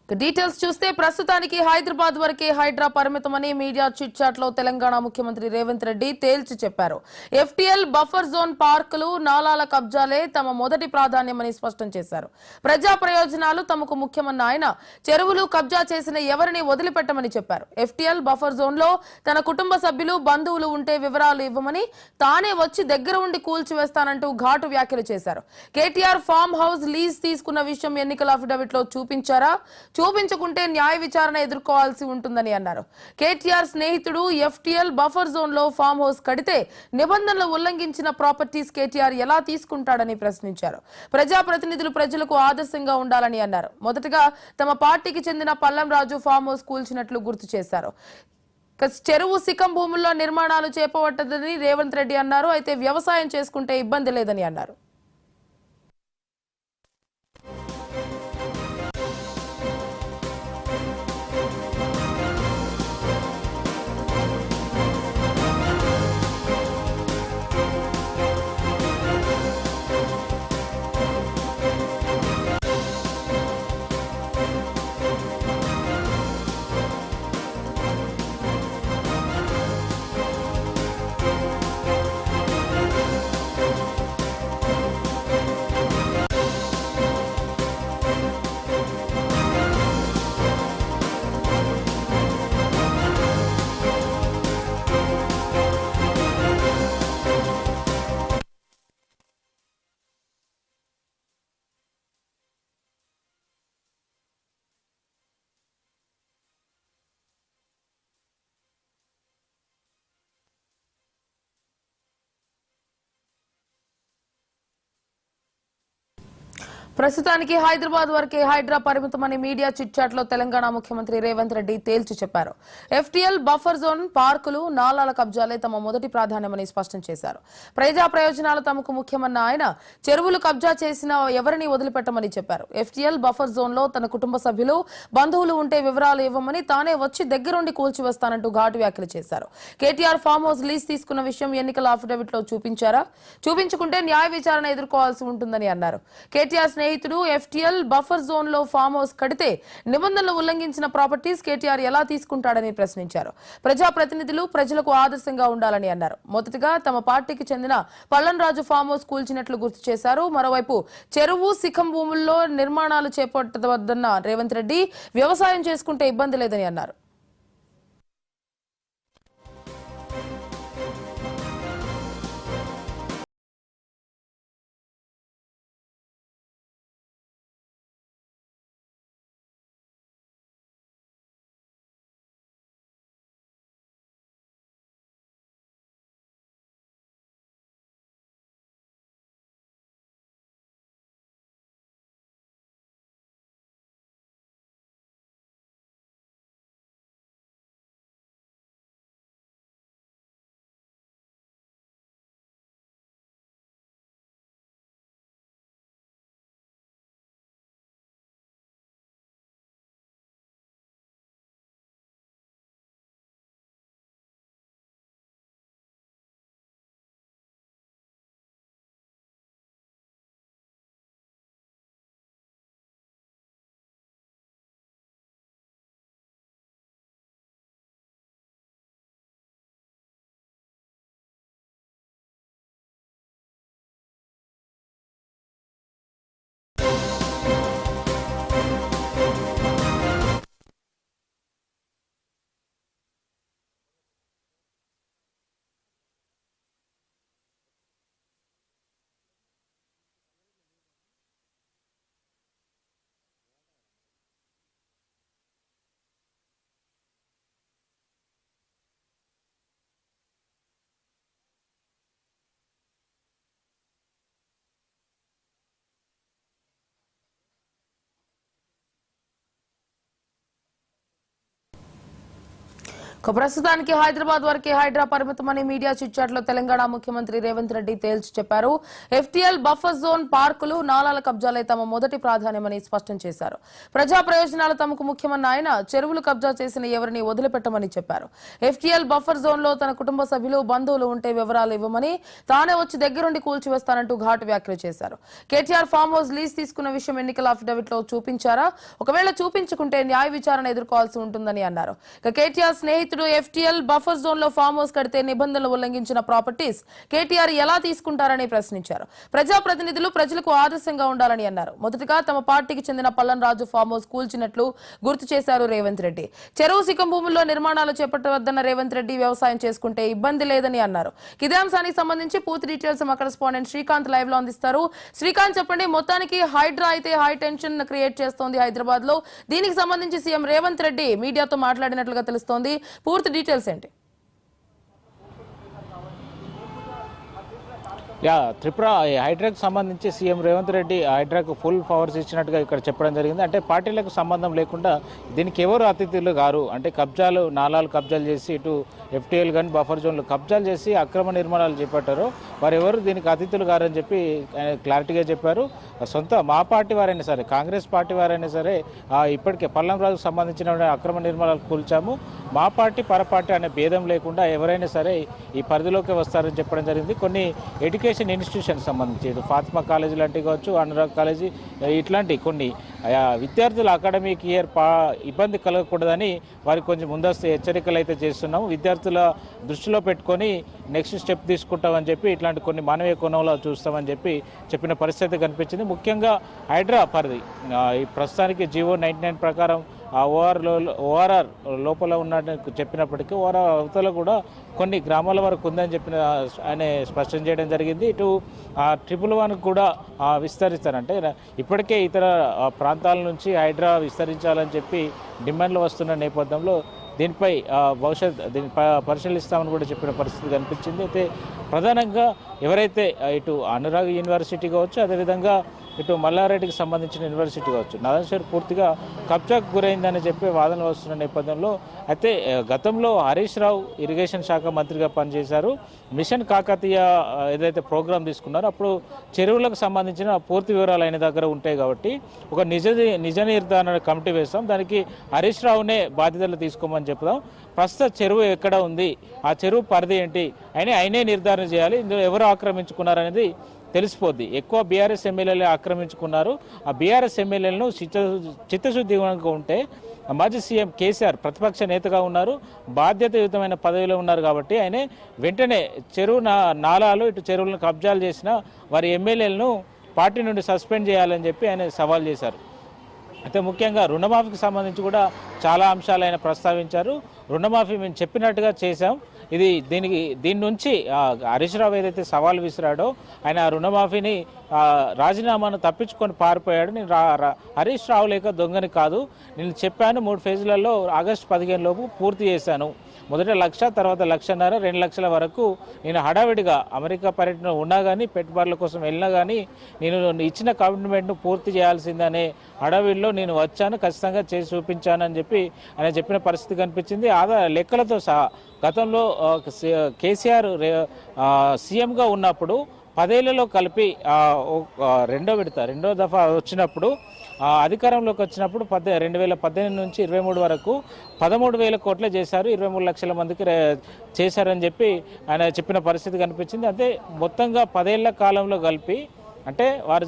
Details చూస్తే ప్రస్తుతానికి హైదరాబాద్ వరకే హైడ్రా పరిమితమని మీడియా చిట్ చాట్ లో తెలంగాణ ముఖ్యమంత్రి రేవంత్ రెడ్డి తేల్చి చెప్పారు. ఎఫ్టీఎల్ బఫర్ జోన్ పార్కులు నాలాల కబ్జాలే తమ మొదటి ప్రాధాన్యమని స్పష్టం చేశారు. ప్రజా ప్రయోజనాలు తమకు ముఖ్యమన్న ఆయన చెరువులు కబ్జా చేసిన ఎవరిని వదిలిపెట్టమని చెప్పారు. ఎఫ్టీఎల్ బఫర్ జోన్ లో తన కుటుంబ సభ్యులు బంధువులు ఉంటే వివరాలు ఇవ్వమని తానే వచ్చి దగ్గర ఉండి కూల్చివేస్తానంటూ ఘాటు వ్యాఖ్యలు చేశారు. కేటీఆర్ ఫామ్ హౌస్ లీజ్ తీసుకున్న విషయం ఎన్నికల అఫిడవిట్ లో చూపించారా? చూపించకుంటే న్యాయ విచారణ ఎదుర్కోవాల్సి ఉంటుందని అన్నారు. కేటీఆర్ స్నేహితుడు ఎఫ్టీఎల్ బఫర్ జోన్ లో ఫామ్ హౌస్ కడితే నిబంధనలు ఉల్లంఘించిన ప్రాపర్టీస్ కేటీఆర్ ఎలా తీసుకుంటాడని ప్రశ్నించారు. ప్రజాప్రతినిధులు ప్రజలకు ఆదర్శంగా ఉండాలని అన్నారు. మొదటగా తమ పార్టీకి చెందిన పల్లం రాజు ఫామ్ హౌస్ కూల్చినట్లు గుర్తు చేశారు. చెరువు సికం భూముల్లో నిర్మాణాలు చేపట్టదని రేవంత్ రెడ్డి అన్నారు. అయితే వ్యవసాయం చేసుకుంటే ఇబ్బంది లేదని అన్నారు. ప్రస్తుతానికి హైదరాబాద్ వరకే హైడ్రా పరిమితమని మీడియా చిట్ చాట్ లో తెలంగాణ ముఖ్యమంత్రి రేవంత్ రెడ్డి తేల్చి చెప్పారు. ఎఫ్టీఎల్ బఫర్ జోన్ పార్కులు నాలాల కబ్జాలే తమ మొదటి ప్రాధాన్యమని స్పష్టం చేశారు. ప్రజా ప్రయోజనాలు తమకు ముఖ్యమన్న ఆయన చెరువులు కబ్జా చేసిన ఎవరిని వదిలిపెట్టమని చెప్పారు. ఎఫ్టీఎల్ బఫర్ జోన్ లో తన కుటుంబ సభ్యులు బంధువులు ఉంటే వివరాలు ఇవ్వమని తానే వచ్చి దగ్గరుండి కూల్చివేస్తానంటూ ఘాటు వ్యాఖ్యలు చేశారు. కేటీఆర్ ఫామ్ హౌస్ లీజ్ తీసుకున్న విషయం ఎన్నికల అఫిడవిట్ లో చూపించారా? చూపించుకుంటే న్యాయ విచారణ ఎదుర్కోవాల్సి ఉంటుందని అన్నారు. కేటీఆర్ స్నేహితుడు ఎఫ్టీఎల్ బఫర్ జోన్ లో ఫామ్ హౌస్ కడితే నిబంధనలు ఉల్లంఘించిన ప్రాపర్టీస్ కేటీఆర్ ఎలా తీసుకుంటాడని ప్రశ్నించారు. ప్రజాప్రతినిధులు ప్రజలకు ఆదర్శంగా ఉండాలని అన్నారు. మొదటగా తమ పార్టీకి చెందిన పల్లం రాజు ఫామ్ హౌస్ కూల్చినట్లు గుర్తు చేశారు. మరోవైపు చెరువు సిఖం భూముల్లో నిర్మాణాలు చేపట్టవద్దన్న రేవంత్ రెడ్డి వ్యవసాయం చేసుకుంటే ఇబ్బంది లేదని అన్నారు. ప్రస్తుతానికి హైదరాబాద్ వరకే హైడ్రా పరిమితమని మీడియా చిట్చాట్లో తెలంగాణ ముఖ్యమంత్రి రేవంత్ రెడ్డి తేల్చి చెప్పారు. ఎఫ్టీఎల్ బఫర్ జోన్ పార్కులు నాలాల కబ్జాలే తమ మొదటి ప్రాధాన్యమని స్పష్టం చేశారు. ప్రజా ప్రయోజనాలు తమకు ముఖ్యమన్న ఆయన చెరువులు కబ్జా చేసిన ఎవరిని వదిలిపెట్టమని చెప్పారు. ఎఫ్టీఎల్ బఫర్ జోన్ లో తన కుటుంబ సభ్యులు బంధువులు ఉంటే వివరాలు ఇవ్వమని తానే వచ్చి దగ్గరుండి కూల్చివేస్తానంటూ ఘాటు వ్యాఖ్యలు చేశారు. కేటీఆర్ ఫామ్ హౌస్ లీజ్ తీసుకున్న విషయం ఎన్నికల అఫిడవిట్ లో చూపించారా? ఒకవేళ చూపించుకుంటే న్యాయ విచారణ ఎదుర్కోవాల్సి ఉంటుందని అన్నారు. కేటీఆర్ స్నేహితుడు ఎఫ్టీఎల్ బఫర్ జోన్ లో ఫామ్ హౌస్ కడితే నిబంధనలు ఉల్లంఘించిన ప్రాపర్టీస్ కేటీఆర్ ఎలా తీసుకుంటారని ప్రశ్నించారు. ప్రజాప్రతినిధులు ప్రజలకు ఆదర్శంగా ఉండాలని అన్నారు. మొదటగా తమ పార్టీకి చెందిన పల్లన్ రాజు ఫామ్ హౌస్ కూల్చినట్లు గుర్తు చేశారు రేవంత్ రెడ్డి. చెరువు సికం భూముల్లో నిర్మాణాలు చేపట్టవద్దన్న రేవంత్ రెడ్డి వ్యవసాయం చేసుకుంటే ఇబ్బంది లేదని అన్నారు. ఇదే అంశానికి సంబంధించి పూర్తి డీటెయిల్స్ మా కరెస్పాండెంట్ శ్రీకాంత్ లైవ్ లో అందిస్తారు. శ్రీకాంత్, చెప్పండి, మొత్తానికి హైడ్రా అయితే హై టెన్షన్ క్రియేట్ చేస్తోంది హైదరాబాద్ లో. దీనికి సంబంధించి సీఎం రేవంత్ రెడ్డి మీడియాతో మాట్లాడినట్లుగా తెలుస్తోంది. పూర్తి డీటెయిల్స్ ఏంటి? త్రిపుర హైడ్రాకు సంబంధించి సీఎం రేవంత్ రెడ్డి హైడ్రాకు ఫుల్ పవర్స్ ఇచ్చినట్టుగా ఇక్కడ చెప్పడం జరిగింది. అంటే పార్టీలకు సంబంధం లేకుండా దీనికి ఎవరు అతిథులు గారు అంటే కబ్జాలు నాలాలు కబ్జాలు చేసి ఇటు ఎఫ్టీఎల్ కానీ బఫర్ జోన్లు కబ్జాలు చేసి అక్రమ నిర్మాణాలు చేపట్టారు వారు ఎవరు దీనికి అతిథులు గారు అని చెప్పి క్లారిటీగా చెప్పారు. సొంత మా పార్టీ వారైనా సరే కాంగ్రెస్ పార్టీ వారైనా సరే ఇప్పటికే పల్లం రాజుకు సంబంధించిన అక్రమ నిర్మాణాలు కూల్చాము, మా పార్టీ పరపార్టీ అనే భేదం లేకుండా ఎవరైనా సరే ఈ పరిధిలోకి వస్తారని చెప్పడం జరిగింది. కొన్ని ఎడ్యుకేషన్ ఇన్స్టిట్యూషన్ సంబంధించి ఫాతిమా కాలేజీ లాంటివి కావచ్చు, అనురాగ్ కాలేజీ ఇట్లాంటి కొన్ని విద్యార్థుల అకాడమిక్ ఇయర్ ఇబ్బంది కలగకూడదని వారికి కొంచెం ముందస్తు హెచ్చరికలు అయితే చేస్తున్నాము. విద్యార్థుల దృష్టిలో పెట్టుకొని నెక్స్ట్ స్టెప్ తీసుకుంటామని చెప్పి ఇట్లాంటి కొన్ని మానవీయ కోణంలో చూస్తామని చెప్పి చెప్పిన పరిస్థితి కనిపించింది. ముఖ్యంగా హైడ్రా పరిధి ఈ ప్రస్తుతానికి జీవో 99 ప్రకారం ఓఆర్ఆర్ లోపల ఉన్నట్టు చెప్పినప్పటికీ ఓఆర్ఆర్ అవతల కూడా కొన్ని గ్రామాల వరకు ఉందని చెప్పిన ఆయన స్పష్టం చేయడం జరిగింది. ఇటు 111 కూడా విస్తరిస్తారంటే ఇప్పటికే ఇతర ప్రాంతాల నుంచి హైడ్రా విస్తరించాలని చెప్పి డిమాండ్లు వస్తున్న నేపథ్యంలో దీనిపై దీన్ని పరిశీలిస్తామని కూడా చెప్పిన పరిస్థితి కనిపించింది. అయితే ప్రధానంగా ఎవరైతే ఇటు అనురాగ్ యూనివర్సిటీ కావచ్చు, అదేవిధంగా ఇటు మల్లారెడ్డికి సంబంధించిన యూనివర్సిటీ కావచ్చు, నాదన్షేర్ పూర్తిగా కబ్జాకు గురైందని చెప్పి వాదనలు వస్తున్న నేపథ్యంలో అయితే గతంలో హరీష్ రావు ఇరిగేషన్ శాఖ మంత్రిగా పనిచేశారు. మిషన్ కాకతీయ ఏదైతే ప్రోగ్రాం తీసుకున్నారో అప్పుడు చెరువులకు సంబంధించిన పూర్తి వివరాలు ఆయన దగ్గర ఉంటాయి కాబట్టి ఒక నిజ నిర్ధారణ కమిటీ వేస్తాం, దానికి హరీష్ రావునే బాధ్యతలు తీసుకోమని చెప్దాం. ప్రస్తుత చెరువు ఎక్కడ ఉంది, ఆ చెరువు పరిధి ఏంటి ఆయనే నిర్ధారణ చేయాలి, ఇందులో ఎవరు ఆక్రమించుకున్నారనేది తెలిసిపోద్ది. ఎక్కువ బీఆర్ఎస్ ఎమ్మెల్యేలు ఆక్రమించుకున్నారు. ఆ బీఆర్ఎస్ ఎమ్మెల్యేలను చిత్తశుద్ధిగా ఉంటే మాజీ సీఎం కేసీఆర్ ప్రతిపక్ష నేతగా ఉన్నారు, బాధ్యతాయుతమైన పదవిలో ఉన్నారు కాబట్టి ఆయన వెంటనే చెరువు నాలాలు ఇటు చెరువులను కబ్జాలు చేసిన వారి ఎమ్మెల్యేలను పార్టీ నుండి సస్పెండ్ చేయాలని చెప్పి ఆయన సవాల్ చేశారు. అయితే ముఖ్యంగా రుణమాఫీకి సంబంధించి కూడా చాలా అంశాలు ఆయన ప్రస్తావించారు. రుణమాఫీ మేము చెప్పినట్టుగా చేశాం, దీని నుంచి హరీష్ రావు ఏదైతే సవాల్ విసిరాడో ఆయన రుణమాఫీని రాజీనామాను తప్పించుకొని పారిపోయాడు. నేను హరీష్ రావు లేక దొంగని కాదు, నేను చెప్పాను 3 ఫేజ్లలో ఆగస్టు 15 లోపు పూర్తి చేశాను. మొదట 1,00,000, తర్వాత 1,50,000, 2 లక్షల వరకు నేను హడావిడిగా అమెరికా పర్యటన ఉన్నా కానీ పెట్టుబడుల కోసం వెళ్ళినా కానీ నేను ఇచ్చిన కమిట్మెంట్ను పూర్తి చేయాల్సిందనే హడావిడిలో నేను వచ్చాను, ఖచ్చితంగా చేసి చూపించానని చెప్పి ఆయన చెప్పిన పరిస్థితి కనిపించింది. లెక్కలతో సహా గతంలో కేసీఆర్ సీఎంగా ఉన్నప్పుడు 10 ఏళ్లలో కలిపి రెండో దఫా వచ్చినప్పుడు అధికారంలోకి వచ్చినప్పుడు 2018 నుంచి 23 వరకు 13,000 కోట్లే చేశారు, 23 లక్షల మందికి చేశారని చెప్పి ఆయన చెప్పిన పరిస్థితి కనిపించింది. అంటే మొత్తంగా 10 ఏళ్ల కాలంలో కలిపి అంటే వారు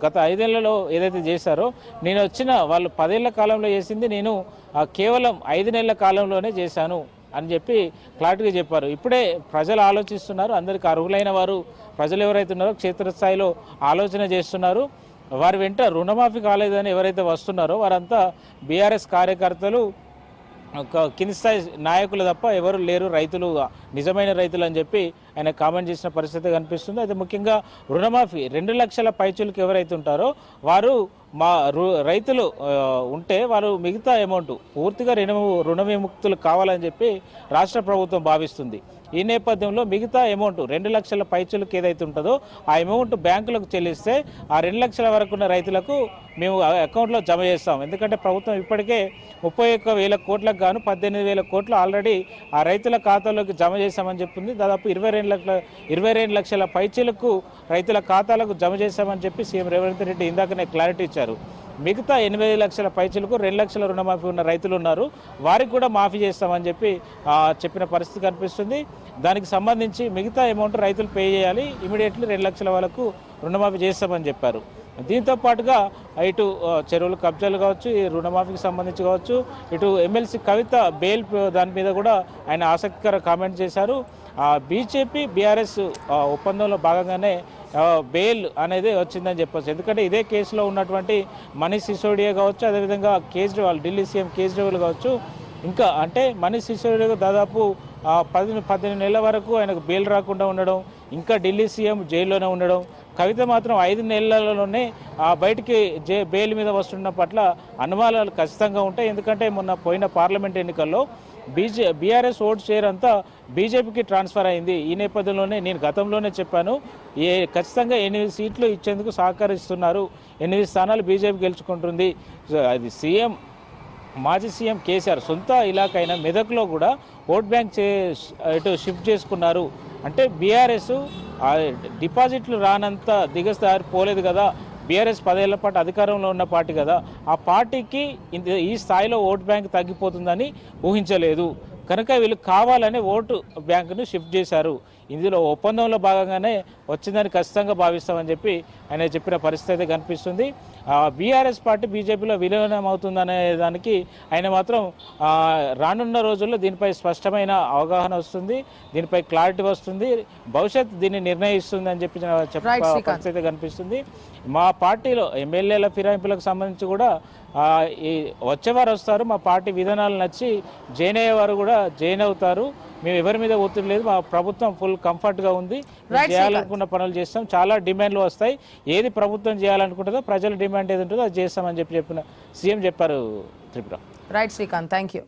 గత 5 ఏళ్లలో ఏదైతే చేశారో నేను వచ్చిన వాళ్ళు 10 ఏళ్ల కాలంలో చేసింది నేను కేవలం 5 నెలల కాలంలోనే చేశాను అని చెప్పి క్లారిటీగా చెప్పారు. ఇప్పుడే ప్రజలు ఆలోచిస్తున్నారు, అందరికీ అర్హులైన వారు ప్రజలు ఎవరైతే ఉన్నారో క్షేత్రస్థాయిలో ఆలోచన చేస్తున్నారు. వారి వెంట రుణమాఫీ కాలేదని ఎవరైతే వస్తున్నారో వారంతా బీఆర్ఎస్ కార్యకర్తలు, కింది స్థాయి నాయకులు తప్ప ఎవరు లేరు, రైతులు నిజమైన రైతులు అని చెప్పి ఆయన కామెంట్ చేసిన పరిస్థితి కనిపిస్తుంది. అయితే ముఖ్యంగా రుణమాఫీ 2 లక్షల పైచులకు ఎవరైతే ఉంటారో వారు రైతులు ఉంటే వారు మిగతా అమౌంట్ పూర్తిగా రుణ విముక్తులు కావాలని చెప్పి రాష్ట్ర ప్రభుత్వం భావిస్తుంది. ఈ నేపథ్యంలో మిగతా అమౌంట్ 2 లక్షల పైచులకు ఏదైతే ఉంటుందో ఆ అమౌంట్ బ్యాంకులకు చెల్లిస్తే ఆ 2 లక్షల వరకు ఉన్న రైతులకు మేము అకౌంట్లో జమ చేస్తాం. ఎందుకంటే ప్రభుత్వం ఇప్పటికే 31,000 కోట్లకు గాను 18,000 కోట్లు ఆల్రెడీ ఆ రైతుల ఖాతాలోకి జమ చేశామని చెప్తుంది. దాదాపు 22 లక్షల పైచీలకు రైతుల ఖాతాలకు జమ చేశామని చెప్పి సీఎం రేవంత్ రెడ్డి ఇందాకనే క్లారిటీ ఇచ్చారు. మిగతా 8 లక్షల పైచీలకు 2 లక్షల రుణమాఫీ ఉన్న రైతులు ఉన్నారు, వారికి కూడా మాఫీ చేస్తామని చెప్పి చెప్పిన పరిస్థితి కనిపిస్తుంది. దానికి సంబంధించి మిగతా అమౌంట్ రైతులు పే చేయాలి, ఇమీడియట్లీ 2 లక్షల వరకు రుణమాఫీ చేస్తామని చెప్పారు. దీంతో పాటుగా ఇటు చెరువులు కబ్జాలు కావచ్చు, ఈ రుణమాఫీకి సంబంధించి కావచ్చు, ఇటు ఎమ్మెల్సీ కవిత బెయిల్ దాని మీద కూడా ఆయన ఆసక్తికర కామెంట్ చేశారు. బీజేపీ బీఆర్ఎస్ ఒప్పందంలో భాగంగానే బెయిల్ అనేది వచ్చిందని చెప్పొచ్చు. ఎందుకంటే ఇదే కేసులో ఉన్నటువంటి మనీష్ సిసోడియా కావచ్చు, అదేవిధంగా కేజ్రీవాల్, ఢిల్లీ సీఎం కేజ్రీవాల్ కావచ్చు, ఇంకా అంటే మనీష్ సిసోడియా దాదాపు 18 నెలల వరకు ఆయనకు బెయిల్ రాకుండా ఉండడం, ఇంకా ఢిల్లీ సీఎం జైల్లోనే ఉండడం, కవిత మాత్రం 5 నెలలలోనే బయటికి బెయిల్ మీద వస్తున్న పట్ల అనుమానాలు ఖచ్చితంగా ఉంటాయి. ఎందుకంటే మొన్న పోయిన పార్లమెంట్ ఎన్నికల్లో బీఆర్ఎస్ ఓటు షేర్ అంతా బీజేపీకి ట్రాన్స్ఫర్ అయింది. ఈ నేపథ్యంలోనే నేను గతంలోనే చెప్పాను, ఖచ్చితంగా 8 సీట్లు ఇచ్చేందుకు సహకరిస్తున్నారు, 8 స్థానాలు బీజేపీ గెలుచుకుంటుంది. అది మాజీ సీఎం కేసీఆర్ సొంత ఇలాకా అయిన మెదక్లో కూడా ఓట్ బ్యాంక్ ఇటు షిఫ్ట్ చేసుకున్నారు. అంటే బీఆర్ఎస్ డిపాజిట్లు రానంత దిగస్థాయి పోలేదు కదా, బీఆర్ఎస్ 10 ఏళ్ల పాటు అధికారంలో ఉన్న పార్టీ కదా, ఆ పార్టీకి ఈ స్థాయిలో ఓటు బ్యాంక్ తగ్గిపోతుందని ఊహించలేదు. కనుక వీళ్ళు కావాలని ఓటు బ్యాంకును షిఫ్ట్ చేశారు. ఇందులో ఒప్పందంలో భాగంగానే వచ్చిందని ఖచ్చితంగా భావిస్తామని చెప్పి ఆయన చెప్పిన పరిస్థితి అయితే కనిపిస్తుంది. బీఆర్ఎస్ పార్టీ బీజేపీలో విలీనం అవుతుందనే దానికి ఆయన మాత్రం రానున్న రోజుల్లో దీనిపై స్పష్టమైన అవగాహన వస్తుంది, దీనిపై క్లారిటీ వస్తుంది, భవిష్యత్ దీన్ని నిర్ణయిస్తుంది అని చెప్పి పరిస్థితి కనిపిస్తుంది. మా పార్టీలో ఎమ్మెల్యేల ఫిరాయింపులకు సంబంధించి కూడా ఈ వచ్చేవారు వస్తారు, మా పార్టీ విధానాలు నచ్చి జాయిన్ అయ్యేవారు కూడా జాయిన్ అవుతారు. మేము ఎవరి మీద ఒత్తిడి లేదు, మా ప్రభుత్వం ఫుల్ కంఫర్ట్గా ఉంది, చేయాలనుకున్న పనులు చేస్తాం. చాలా డిమాండ్లు వస్తాయి, ఏది ప్రభుత్వం చేయాలనుకుంటుందో ప్రజల డిమాండ్ ఏది ఉంటుందో అది చేస్తామని చెప్పిన సీఎం చెప్పారు. Tripura. Right Srikanth, thank you.